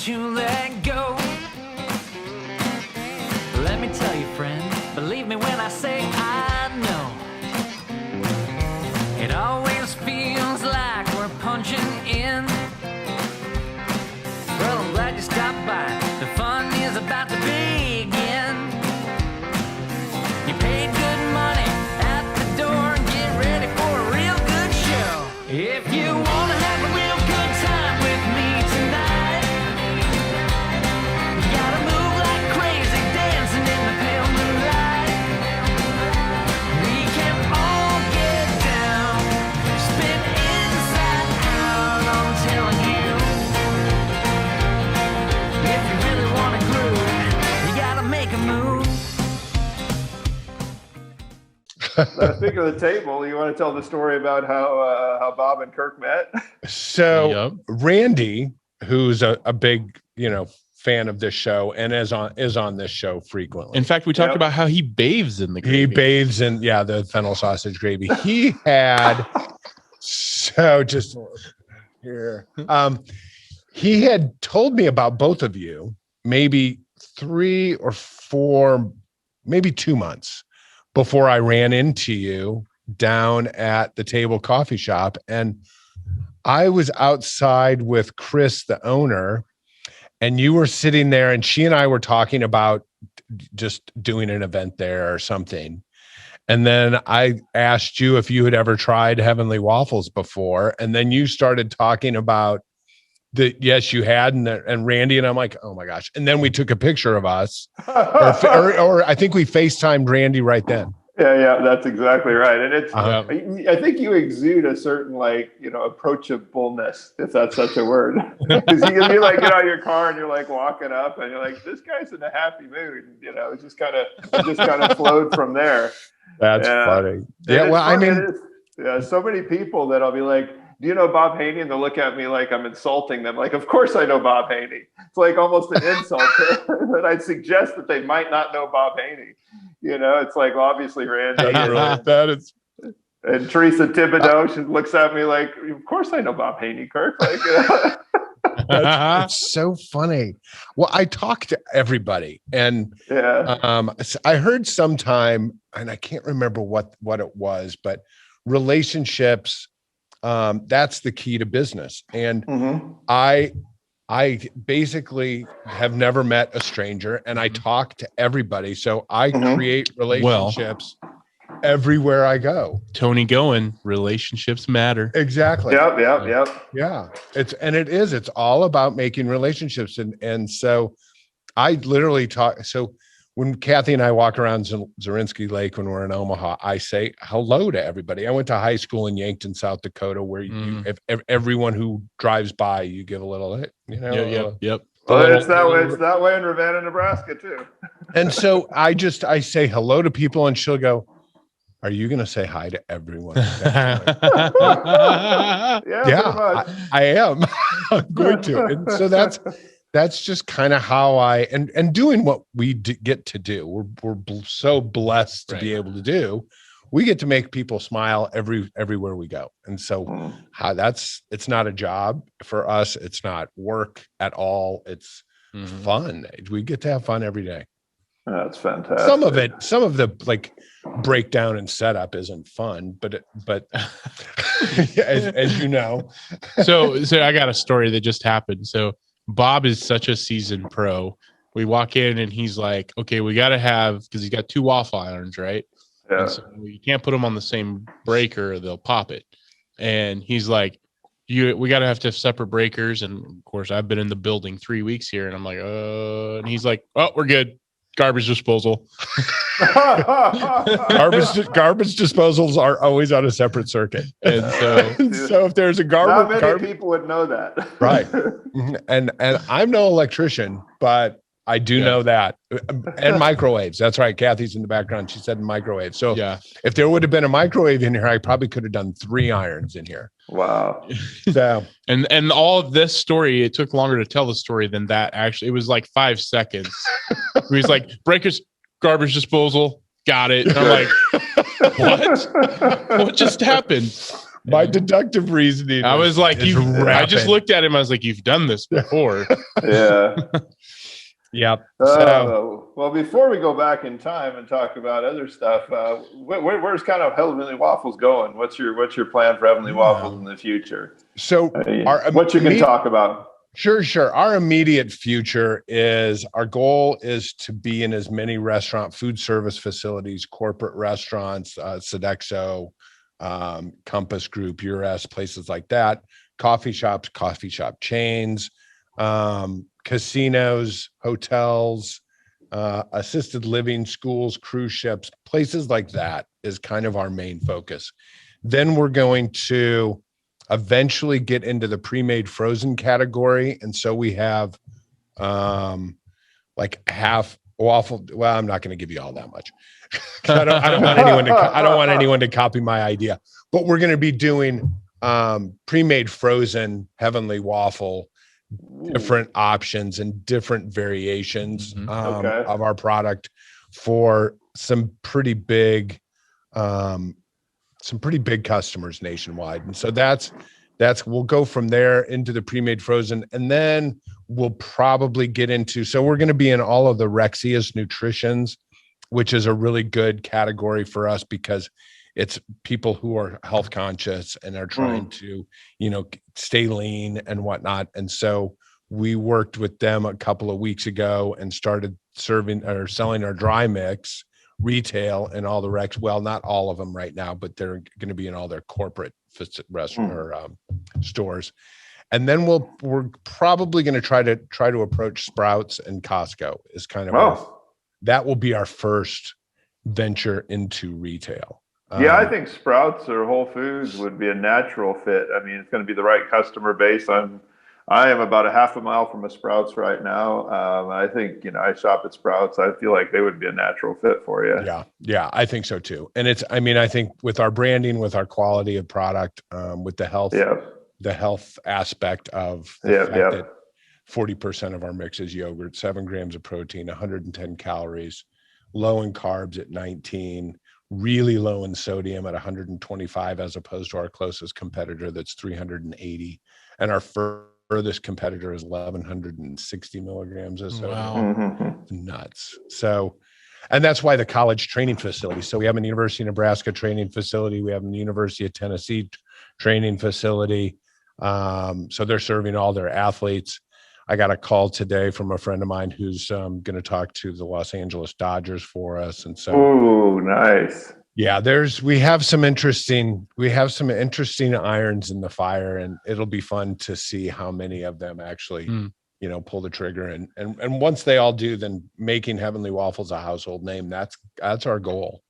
to let go. Let me tell you, friend, believe me when I say I know. It always feels like we're punching in. Well, I'm glad you stopped by. The fun is about to begin. You paid good money at the door and get ready for a real good show. If you want to have a real good time with me tonight, you gotta move like crazy, dancing in the pale moonlight. We can all get down, spin inside out, I'm telling you. If you really want to groove, you gotta make a move. Speaking of the table, you want to tell the story about how Bob and Kirk met? So Randy, who's a big, fan of this show and is on this show frequently. In fact, we talked about how he bathes in the gravy. He bathes in the fennel sausage gravy. He had just here. He had told me about both of you maybe 3 or 4, maybe 2 months before I ran into you down at the Table Coffee Shop. And I was outside with Chris, the owner, and you were sitting there and she and I were talking about just doing an event there or something. And then I asked you if you had ever tried Heavenly Waffles before. And then you started talking about yes, you had. And Randy, and I'm like, oh my gosh. And then we took a picture of us or I think we FaceTimed Randy right then. Yeah, that's exactly right. And it's, I think you exude a certain approachableness, if that's such a word. Because you can be like, get out of your car and you're like walking up and you're like, this guy's in a happy mood. It just kind of flowed from there. That's funny. Yeah, well, so many people that I'll be like, do you know Bob Haney? And they'll look at me like I'm insulting them. Like, of course I know Bob Haney. It's like almost an insult that I'd suggest that they might not know Bob Haney. It's like, obviously Randy and Teresa Thibodeau, she looks at me like, of course I know Bob Haney, Kirk. Like, It's so funny. Well, I talk to everybody, and I heard sometime, and I can't remember what it was, but relationships, that's the key to business. And I basically have never met a stranger, and I talk to everybody. So I create relationships everywhere I go. Tony Goen, relationships matter. Exactly. Yep. Yeah. It's all about making relationships. And so I literally talk. So when Kathy and I walk around Zorinsky Lake, when we're in Omaha, I say hello to everybody. I went to high school in Yankton, South Dakota, where if everyone who drives by, you give a little, Yep. Well, it's that way in Ravenna, Nebraska too. And so I say hello to people, and she'll go, are you going to say hi to everyone? Yeah, I am. I'm going to. And so that's just kind of how and doing what we get to do. We're so blessed to be able to do. We get to make people smile everywhere we go. And so it's not a job for us. It's not work at all. It's fun. We get to have fun every day. That's fantastic. Some of the like breakdown and setup isn't fun, but as you know. So I got a story that just happened. So Bob is such a seasoned pro. We walk in and he's like, okay, we got to have, because he's got 2 waffle irons, right? Yeah. So you can't put them on the same breaker or they'll pop it. And he's like, we got to have separate breakers. And of course, I've been in the building 3 weeks here, and I'm like, and he's like, oh, we're good. Garbage disposal. Garbage disposals are always on a separate circuit. And so if there's a not many people would know that. Right. And I'm no electrician, but I do know that. And microwaves. That's right. Kathy's in the background. She said microwave. So if there would have been a microwave in here, I probably could have done 3 irons in here. Wow. So and all of this story, it took longer to tell the story than that. Actually, it was like 5 seconds. He was like, breakers, garbage disposal, got it. And I'm like, what just happened? My deductive reasoning. I was like, is I just rapid. looked at him. I was like, you've done this before. Yeah. Yep. So Well, before we go back in time and talk about other stuff, where's kind of Heavenly Waffles going? What's your plan for Heavenly Waffles in the future? What you can talk about? Sure. Our immediate future is our goal is to be in as many restaurant, food service facilities, corporate restaurants, Sodexo, Compass Group, URS, places like that, coffee shop chains, casinos, hotels, assisted living, schools, cruise ships, places like that is kind of our main focus. Then we're going to eventually get into the pre-made frozen category. And so we have like half waffle. Well, I'm not going to give you all that much. I don't want anyone to copy my idea, but we're going to be doing pre-made frozen Heavenly Waffle, different options and different variations of our product for some pretty big customers nationwide. And so that's we'll go from there into the pre-made frozen, and then we'll probably get into, so we're going to be in all of the Rexia's nutritions, which is a really good category for us because it's people who are health conscious and are trying to, stay lean and whatnot. And so we worked with them a couple of weeks ago and started selling our dry mix retail and all the Rex. Well, not all of them right now, but they're going to be in all their corporate restaurant or stores. And then we're probably going to try to approach Sprouts and Costco is kind of that will be our first venture into retail. Yeah, I think Sprouts or Whole Foods would be a natural fit. I mean, it's going to be the right customer base. I am about a half a mile from a Sprouts right now. I think, I shop at Sprouts. I feel like they would be a natural fit for you. Yeah, I think so too. And I think with our branding, with our quality of product, with the health aspect of the fact that 40% of our mix is yogurt, 7 grams of protein, 110 calories, low in carbs at 19, really low in sodium at 125, as opposed to our closest competitor that's 380. And our furthest competitor is 1,160 milligrams of sodium. Wow. Nuts. So, and that's why the college training facility. So we have a University of Nebraska training facility. We have a University of Tennessee training facility. So they're serving all their athletes. I got a call today from a friend of mine who's going to talk to the Los Angeles Dodgers for us. And so, ooh, nice. Yeah, we have some interesting irons in the fire, and it'll be fun to see how many of them actually, pull the trigger. And once they all do, then making Heavenly Waffles a household name, that's our goal.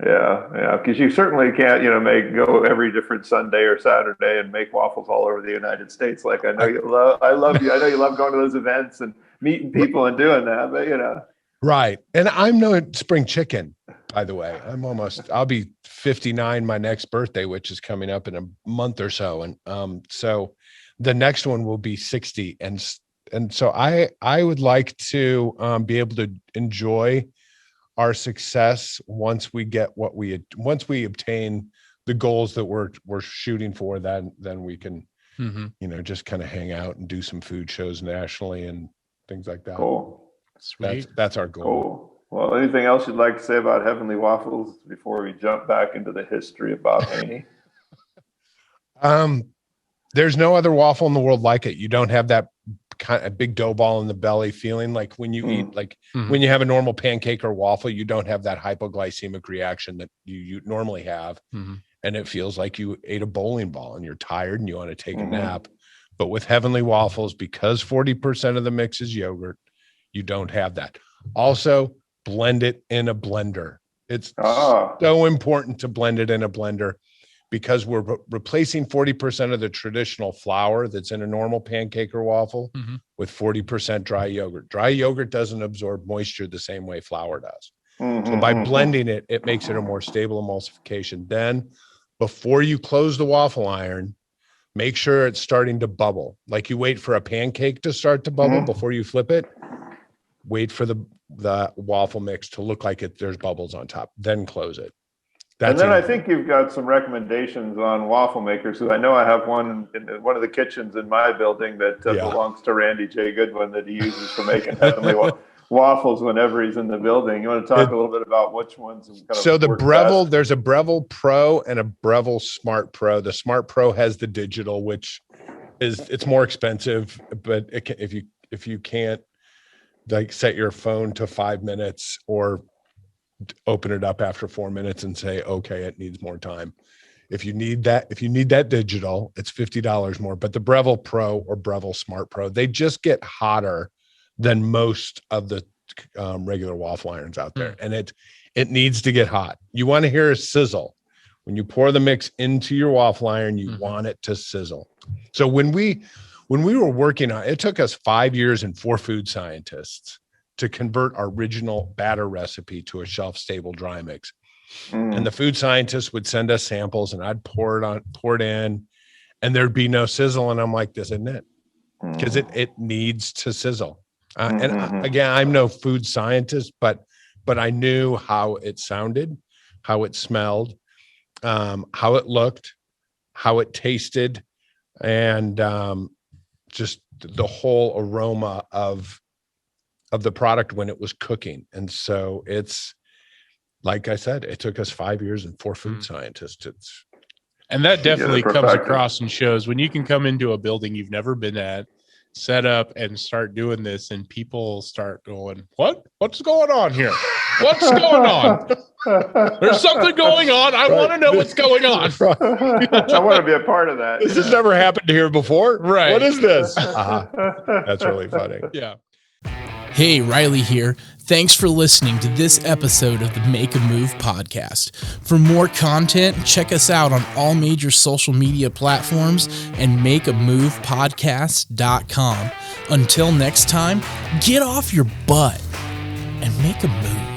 Yeah, because you certainly can't, go every different Sunday or Saturday and make waffles all over the United States. Like I know you love. I know you love going to those events and meeting people and doing that. But right. And I'm no spring chicken, by the way. I'll be 59 my next birthday, which is coming up in a month or so, and so the next one will be 60, and so I would like to be able to enjoy our success once we obtain the goals that we're shooting for. Then we can just kind of hang out and do some food shows nationally and things like that. Cool. Sweet. That's our goal. Cool. Well, anything else you'd like to say about Heavenly Waffles before we jump back into the history of Bob Haney? There's no other waffle in the world like it. You don't have that kind of big dough ball in the belly feeling like when you eat, like when you have a normal pancake or waffle, you don't have that hypoglycemic reaction that you normally have. And it feels like you ate a bowling ball and you're tired and you want to take a nap. But with Heavenly Waffles, because 40% of the mix is yogurt, you don't have that. Also, blend it in a blender. It's so important to blend it in a blender, because we're replacing 40% of the traditional flour that's in a normal pancake or waffle with 40% dry yogurt. Dry yogurt doesn't absorb moisture the same way flour does. So by blending it, it makes it a more stable emulsification. Then before you close the waffle iron, make sure it's starting to bubble. Like you wait for a pancake to start to bubble before you flip it. Wait for the waffle mix to look like there's bubbles on top, then close it. And then I think you've got some recommendations on waffle makers. I know I have one in one of the kitchens in my building that belongs to Randy J. Goodwin that he uses for making Heavenly Waffles whenever he's in the building. You want to talk a little bit about which ones? So the Breville, there's a Breville Pro and a Breville Smart Pro. The Smart Pro has the digital, which it's more expensive, but if you can't like set your phone to 5 minutes or open it up after 4 minutes and say, okay, it needs more time. If you need that digital, it's $50 more. But the Breville Pro or Breville Smart Pro, they just get hotter than most of the regular waffle irons out there. And it needs to get hot. You want to hear a sizzle. When you pour the mix into your waffle iron, you want it to sizzle. So when we were working on it, took us 5 years and 4 food scientists to convert our original batter recipe to a shelf-stable dry mix. And the food scientists would send us samples and I'd pour it in, and there'd be no sizzle. And I'm like, this isn't it. Because it needs to sizzle. Again, I'm no food scientist, but I knew how it sounded, how it smelled, how it looked, how it tasted, and just the whole aroma of the product when it was cooking. And so it's, like I said, it took us 5 years and 4 food scientists. And that definitely comes across and shows when you can come into a building you've never been at, set up and start doing this, and people start going, what's going on here? What's going on? There's something going on. I want to know what's going on. I want to be a part of that. This has never happened here before. Right. What is this? That's really funny. Yeah. Hey, Riley here. Thanks for listening to this episode of the Make a Move podcast. For more content, check us out on all major social media platforms and makeamovepodcast.com. Until next time, get off your butt and make a move.